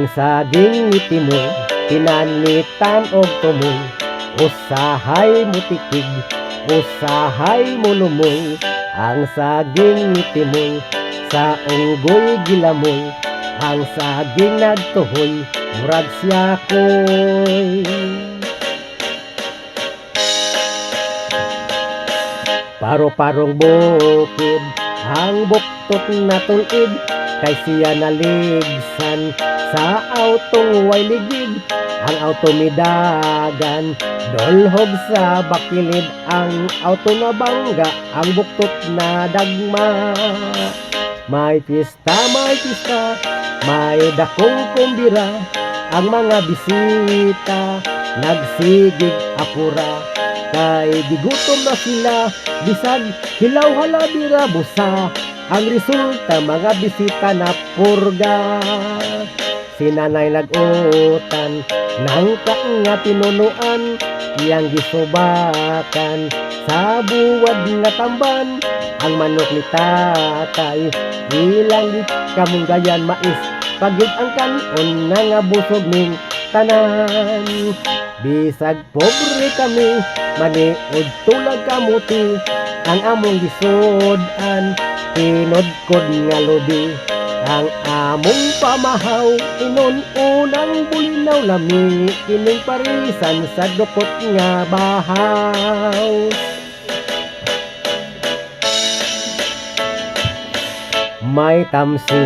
Ang saging itimoy, pinanitan og tumoy, usahay mo tikig, usahay mo lumoy. Ang saging itimoy, sa unggoy gilamoy, ang saging nagtuhoy, murag siya koy. Paro-parong bukid, ang buktot na tulid, kay siya naligsan sa autong way ligid. Ang auto midagan, dolhog sa bakilid, ang auto na bangga, ang buktot na dagma. May pista, may dakong kumbira, ang mga bisita nagsigig apura. Kay gigutom na sila, bisag hilaw halabira busa. Ang resulta mga bisita na purga. Si nanay nag-utan nang nga tinunuan, iyang gisubakan sa buwad nga tamban. Ang manok ni tatay, ilang kamunggayan mais, pagid ang kanon na nga busog ning tanan. Bisag pobre kami, maniod tulag kamuti, ang among gisod-an, pinodkod nga lodi. Ang among pamahaw, inon-unang bulinaw, lami kining parisan sa dukot nga bahaw. May tamsi,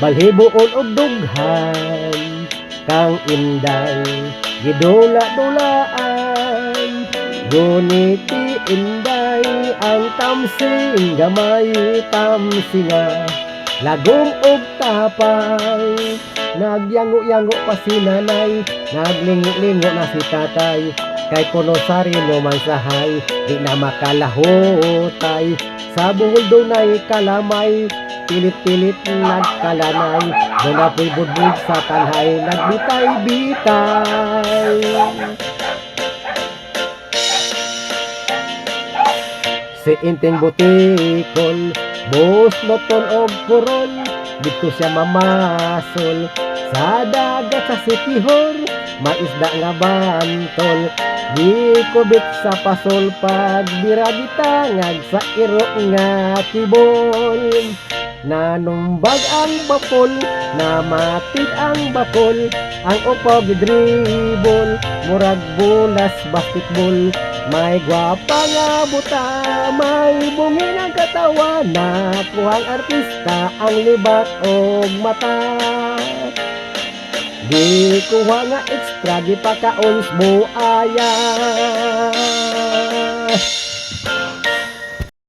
balhibuon og dughan, kang inday, gidula-dulaan. Guniti inday, ang tamsing gamay, tamsi nga lagom og tapay. Nagyango-yango pa si nanay, naglingo-lingo na si tatay, kay kuno sarilo man sahay, di na makalahutay. Sa buhol dunay kalamay, pilit-pilit nagkalanay, doon apoy budbud sa talhay, nagbitay-bitay. Si Inting butikol, bus loton og kurol, dito siya mamasol sa dagat sa Sikihor. Maisda nga bantol, di kubit sa pasol, pag biragitangag sa iro nga tibol. Nanumbag ang bapol, namatid ang bakol, ang upaw gidribol, murag bulas basketball. May gwapa nga buta, may bungin ang katawan, nakuhang artista ang libat og mata. Di kuha nga extra, di pa ka ons buaya.